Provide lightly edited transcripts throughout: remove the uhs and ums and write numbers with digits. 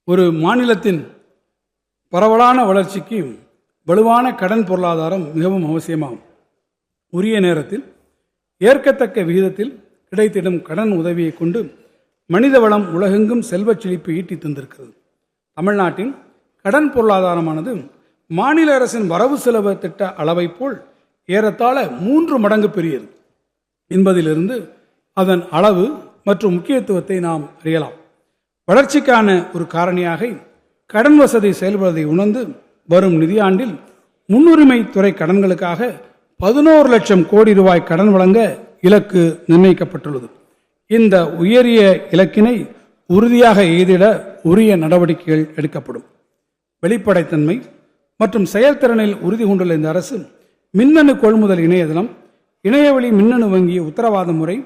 ஒரு மாநிலத்தின் பரவலான வளர்ச்சிக்கு வலுவான கடன் பொருளாதாரம் மிகவும் அவசியமாகும். உரிய நேரத்தில் ஏற்கத்தக்க விகிதத்தில் கிடைத்திடும் கடன் உதவியை கொண்டு மனித வளம் உலகெங்கும் செல்வச் செழிப்பு ஈட்டி தந்திருக்கிறது. தமிழ்நாட்டின் கடன் பொருளாதாரமானது மாநில அரசின் வரவு செலவு திட்ட அளவை போல் ஏறத்தாழ 3 மடங்கு பெரியது என்பதிலிருந்து அதன் அளவு மற்றும் முக்கியத்துவத்தை நாம் அறியலாம். வளர்ச்சிக்கான ஒரு காரணியாக கடன் வசதி செயல்படுவதை உணர்ந்து வரும் நிதியாண்டில் முன்னுரிமை துறை கடன்களுக்காக 11 லட்சம் கோடி ரூபாய் கடன் வழங்க இலக்கு நிர்ணயிக்கப்பட்டுள்ளது. இந்த உயரிய இலக்கினை உறுதியாக எய்திட உரிய நடவடிக்கைகள் எடுக்கப்படும். வெளிப்படைத்தன்மை மற்றும் செயல்திறனில் உறுதி கொண்டுள்ள இந்த அரசு மின்னணு கொள்முதல் இணையதளம், இணையவழி மின்னணு வங்கி உத்தரவாத முறை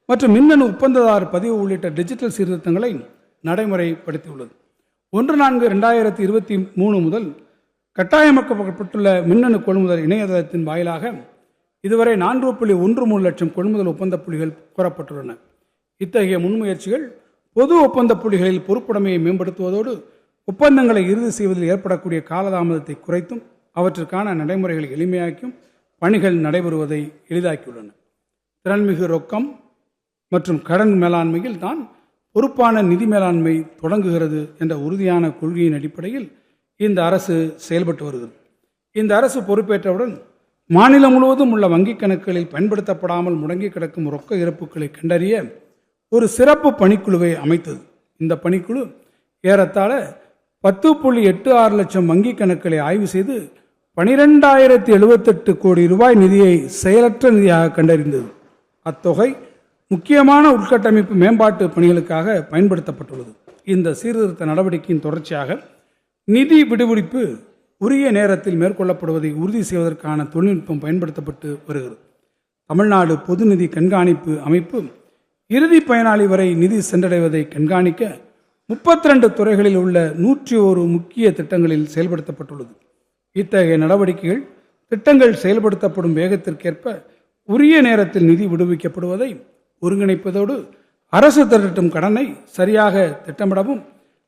மற்றும் மின்னணு ஒப்பந்ததாரர் பதிவு உள்ளிட்ட டிஜிட்டல் சீர்திருத்தங்களை நடைமுறைப்படுத்தியுள்ளது. 1/4/2023 முதல் கட்டாயமாக்கப்பட்டுள்ள மின்னணு கொள்முதல் இணையதளத்தின் வாயிலாக இதுவரை 4.13 லட்சம் கொள்முதல் ஒப்பந்த புள்ளிகள் கோரப்பட்டுள்ளன. இத்தகைய முன்முயற்சிகள் பொது ஒப்பந்த புள்ளிகளில் பொறுப்புடைமையை மேம்படுத்துவதோடு ஒப்பந்தங்களை இறுதி செய்வதில் ஏற்படக்கூடிய காலதாமதத்தை குறைத்தும் அவற்றுக்கான நடைமுறைகளை எளிமையாக்கியும் பணிகள் நடைபெறுவதை எளிதாக்கியுள்ளன. திறன்மிகு ரொக்கம் மற்றும் கடன் மேலாண்மையில் தான் பொறுப்பான நிதி மேலாண்மை தொடங்குகிறது என்ற உறுதியான கொள்கையின் அடிப்படையில் இந்த அரசு செயல்பட்டு வருகிறது. இந்த அரசு பொறுப்பேற்றவுடன் மாநிலம் முழுவதும் உள்ள வங்கிக் கணக்குகளில் பயன்படுத்தப்படாமல் முடங்கி கிடக்கும் ரொக்க இறப்புகளை கண்டறிய ஒரு சிறப்பு பணிக்குழுவை அமைத்தது. இந்த பணிக்குழு ஏறத்தாழ 10.86 லட்சம் வங்கிக் கணக்குகளை ஆய்வு செய்து 12,078 கோடி ரூபாய் நிதியை செயலற்ற நிதியாக கண்டறிந்தது. அத்தொகை முக்கியமான உள்கட்டமைப்பு மேம்பாட்டு பணிகளுக்காக பயன்படுத்தப்பட்டுள்ளது. இந்த சீர்திருத்த நடவடிக்கையின் தொடர்ச்சியாக நிதி விடுவிப்பு உரிய நேரத்தில் மேற்கொள்ளப்படுவதை உறுதி செய்வதற்கான தொழில்நுட்பம் பயன்படுத்தப்பட்டு வருகிறது. தமிழ்நாடு பொது நிதி கண்காணிப்பு அமைப்பு இறுதி பயனாளி வரை நிதி சென்றடைவதை கண்காணிக்க 32 துறைகளில் உள்ள 101 முக்கிய திட்டங்களில் செயல்படுத்தப்பட்டுள்ளது. இத்தகைய நடவடிக்கைகள் திட்டங்கள் செயல்படுத்தப்படும் வேகத்திற்கேற்ப உரிய நேரத்தில் நிதி விடுவிக்கப்படுவதை ஒருங்கிணைப்பதோடு அரசு திரட்டும் கடனை சரியாக திட்டமிடவும்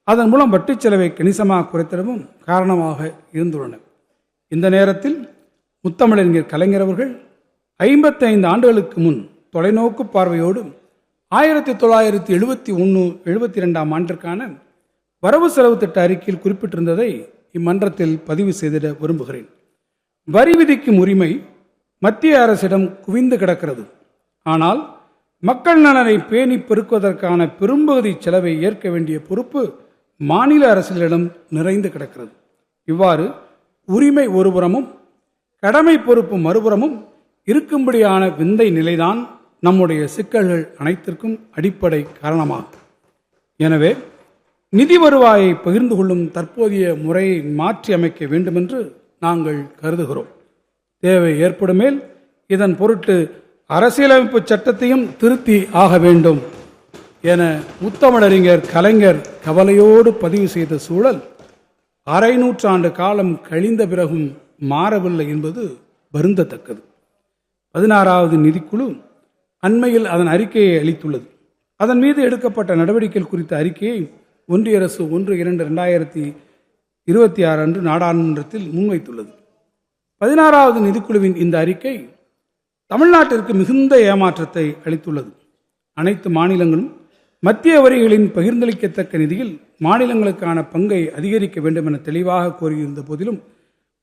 அதன் மூலம் வட்டி செலவை கணிசமாக குறைத்திடவும் காரணமாக இருந்துள்ளன. இந்த நேரத்தில் முத்தமிழறிஞர் கலைஞர் அவர்கள் 55 ஆண்டுகளுக்கு முன் தொலைநோக்கு பார்வையோடு 1971-72 ஆண்டிற்கான வரவு செலவு திட்ட அறிக்கையில் குறிப்பிட்டிருந்ததை இம்மன்றத்தில் பதிவு செய்திட விரும்புகிறேன். வரி விதிக்கும் உரிமை மத்திய அரசிடம் குவிந்து கிடக்கிறது. ஆனால் மக்கள் நலனை பேணி பெருக்குவதற்கான பெரும்பகுதி செலவை ஏற்க வேண்டிய பொறுப்பு மாநில அரசுகளிடம் நிறைந்து கிடக்கிறது. இவ்வாறு உரிமை ஒருபுறமும் கடமை பொறுப்பு மறுபுறமும் இருக்கும்படியான விந்தை நிலைதான் நம்முடைய சிக்கல்கள் அனைத்திற்கும் அடிப்படை காரணமாகும். எனவே நிதி வருவாயை பகிர்ந்து கொள்ளும் தற்போதைய முறையை மாற்றி அமைக்க வேண்டும் என்று நாங்கள் கருதுகிறோம். தேவை ஏற்படுமேல் இதன் பொருட்டு அரசியலமைப்பு சட்டத்தையும் திருத்தி ஆக வேண்டும் என முத்தமிழறிஞர் கலைஞர் கவலையோடு பதிவு செய்த சூழல் 1/2 நூற்றாண்டு காலம் கழிந்த பிறகும் மாறவில்லை என்பது வருந்தத்தக்கது. 16வது நிதிக்குழு அண்மையில் அதன் அறிக்கையை அளித்துள்ளது. அதன் மீது எடுக்கப்பட்ட நடவடிக்கைகள் குறித்த அறிக்கையை ஒன்றிய அரசு 1/2/2026 அன்று நாடாளுமன்றத்தில் முன்வைத்துள்ளது. 16வது நிதிக்குழுவின் இந்த அறிக்கை தமிழ்நாட்டிற்கு மிகுந்த ஏமாற்றத்தை அளித்துள்ளது. அனைத்து மாநிலங்களும் மத்திய வரிகளின் பகிர்ந்தளிக்கத்தக்க நிதியில் மாநிலங்களுக்கான பங்கை அதிகரிக்க வேண்டும் என தெளிவாக கோரியிருந்த போதிலும்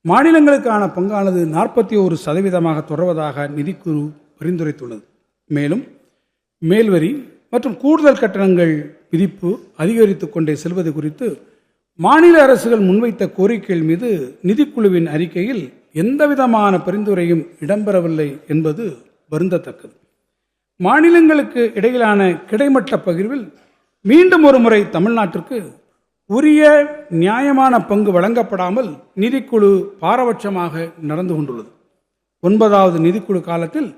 மாநிலங்களுக்கான பங்கானது 41% தொடர்வதாக நிதிக்குழு பரிந்துரைத்துள்ளது. மேலும் மேல்வரி மற்றும் கூடுதல் கட்டணங்கள் விதிப்பு அதிகரித்துக் கொண்டே செல்வது குறித்து மாநில அரசுகள் முன்வைத்த கோரிக்கைகள் மீது நிதிக்குழுவின் அறிக்கையில் எந்தவிதமான பரிந்துரையும் இடம்பெறவில்லை என்பது வருந்தத்தக்கது. மாநிலங்களுக்கு இடையிலான கிடைமட்ட பகிர்வில் மீண்டும் ஒரு முறை தமிழ்நாட்டிற்கு உரிய நியாயமான பங்கு வழங்கப்படாமல் நிதிக்குழு பாரபட்சமாக நடந்து கொண்டுள்ளது. 9வது நிதிக்குழு காலத்தில்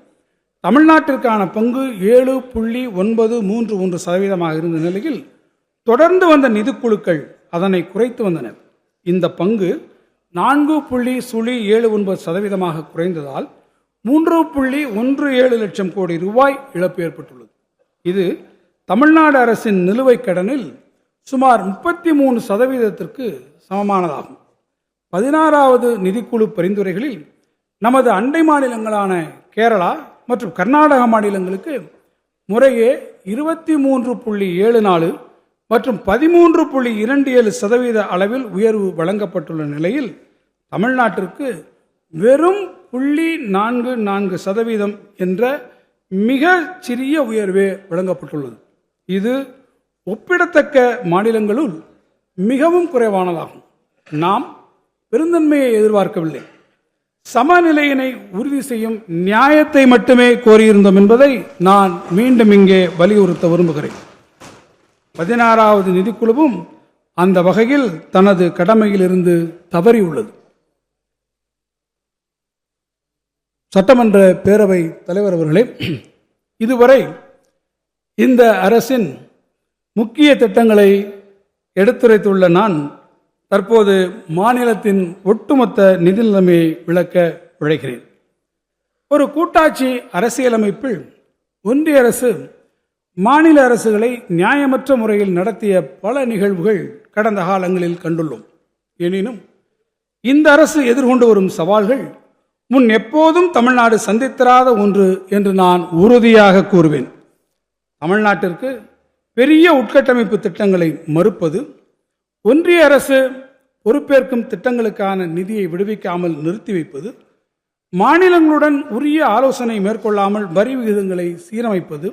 தமிழ்நாட்டிற்கான பங்கு 7.931% இருந்த நிலையில் தொடர்ந்து வந்த நிதிக்குழுக்கள் அதனை குறைத்து வந்தன. இந்த பங்கு 4.79% குறைந்ததால் 3.17 லட்சம் கோடி ரூபாய் இழப்பு ஏற்பட்டுள்ளது. இது தமிழ்நாடு அரசின் நிலுவைக் கடனில் சுமார் 33% சமமானதாகும். 16வது நிதிக்குழு பரிந்துரைகளில் நமது அண்டை மாநிலங்களான கேரளா மற்றும் கர்நாடக மாநிலங்களுக்கு முறையே 23.74 மற்றும் 13.27% அளவில் உயர்வு வழங்கப்பட்டுள்ள நிலையில் தமிழ்நாட்டிற்கு வெறும் 0.44% என்ற மிக சிறிய உயர்வே வழங்கப்பட்டுள்ளது. இது ஒப்பிடத்தக்க மாநிலங்களுள் மிகவும் குறைவானதாகும். நாம் பெருந்தன்மையை எதிர்பார்க்கவில்லை, சமநிலையினை உறுதி செய்யும் நியாயத்தை மட்டுமே கோரியிருந்தோம் என்பதை நான் மீண்டும் இங்கே வலியுறுத்த விரும்புகிறேன். 16வது நிதிக்குழுவும் அந்த வகையில் தனது கடமையிலிருந்து தவறியுள்ளது. சட்டமன்ற பேரவை தலைவர் அவர்களே, இதுவரை இந்த அரசின் முக்கிய திட்டங்களை எடுத்துரைத்துள்ள நான் தற்போது மாநிலத்தின் ஒட்டுமொத்த நிதி நிலைமையை விளக்க விழைகிறேன். ஒரு கூட்டாட்சி அரசியலமைப்பில் ஒன்றிய அரசு மாநில அரசுகளை நியாயமற்ற முறையில் நடத்திய பல நிகழ்வுகள் கடந்த காலங்களில் கண்டுள்ளோம். எனினும் இந்த அரசு எதிர்கொண்டு வரும் சவால்கள் முன் எப்போதும் தமிழ்நாடு சந்தித்திராத ஒன்று என்று நான் உறுதியாக கூறுவேன். தமிழ்நாட்டிற்கு பெரிய உட்கட்டமைப்பு திட்டங்களை மறுப்பது, ஒன்றிய அரசு பொறுப்பேற்கும் திட்டங்களுக்கான நிதியை விடுவிக்காமல் நிறுத்தி வைப்பது, மாநிலங்களுடன் உரிய ஆலோசனை மேற்கொள்ளாமல் வரி விகிதங்களை சீரமைப்பது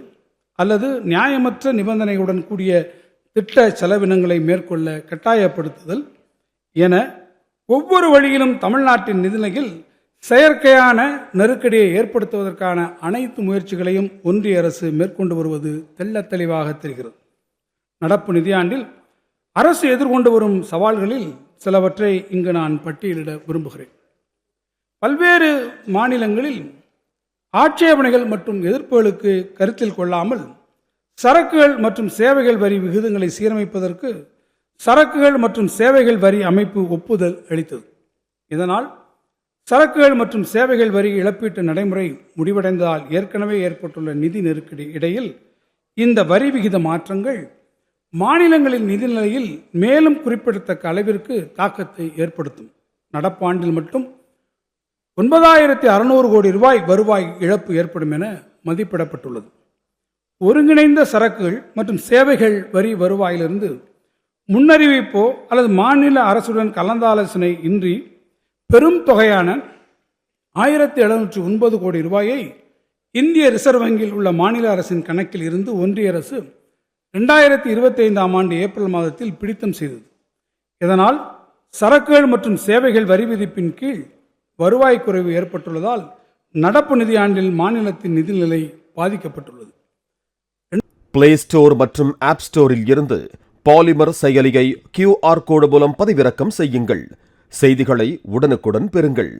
அல்லது நியாயமற்ற நிபந்தனைகளுடன் கூடிய திட்ட செலவினங்களை மேற்கொள்ள கட்டாயப்படுத்துதல் என ஒவ்வொரு வழியிலும் தமிழ்நாட்டின் நிதிநிலையில் செயற்கையான நெருக்கடியை ஏற்படுத்துவதற்கான அனைத்து முயற்சிகளையும் ஒன்றிய அரசு மேற்கொண்டு வருவது தெள்ளத் தெளிவாக தெரிகிறது. நடப்பு நிதியாண்டில் அரசு எதிர்கொண்டு வரும் சவால்களில் சிலவற்றை இங்கு நான் பட்டியலிட விரும்புகிறேன். பல்வேறு மாநிலங்களில் ஆட்சேபனைகள் மற்றும் எதிர்ப்புகளுக்கு கருத்தில் கொள்ளாமல் சரக்குகள் மற்றும் சேவைகள் வரி விகிதங்களை சீரமைப்பதற்கு சரக்குகள் மற்றும் சேவைகள் வரி அமைப்பு ஒப்புதல் அளித்தது. இதனால் சரக்குகள் மற்றும் சேவைகள் வரி இழப்பீட்டு நடைமுறை முடிவடைந்ததால் ஏற்கனவே ஏற்பட்டுள்ள நிதி நெருக்கடி இடையில் இந்த வரி விகித மாற்றங்கள் மாநிலங்களின் நிதிநிலையில் மேலும் குறிப்பிடத்தக்க அளவிற்கு தாக்கத்தை ஏற்படுத்தும். நடப்பாண்டில் மட்டும் 9600 கோடி ரூபாய் வருவாய் இழப்பு ஏற்படும் என மதிப்பிடப்பட்டுள்ளது. ஒருங்கிணைந்த சரக்குகள் மற்றும் சேவைகள் வரி வருவாயிலிருந்து முன்னறிவிப்போ அல்லது மாநில அரசுடன் கலந்தாலோசனை இன்றி பெரும் தொகையான 1709 கோடி ரூபாயை இந்திய ரிசர்வ் வங்கியில் உள்ள மாநில அரசின் கணக்கில் இருந்து ஒன்றிய அரசு 2025ஆம் ஆண்டு ஏப்ரல் மாதத்தில் பிடித்தம் செய்தது. இதனால் சரக்குகள் மற்றும் சேவைகள் வரி விதிப்பின் கீழ் வருவாய் குறைவு ஏற்பட்டுள்ளதால் நடப்பு நிதியாண்டில் மாநிலத்தின் நிதிநிலை பாதிக்கப்பட்டுள்ளது. பிளே ஸ்டோர் மற்றும் ஆப் ஸ்டோரில் இருந்து பாலிமர் செயலியை QR கோடு மூலம் பதிவிறக்கம் செய்யுங்கள். செய்திகளை உடனுக்குடன் பெறுங்கள்.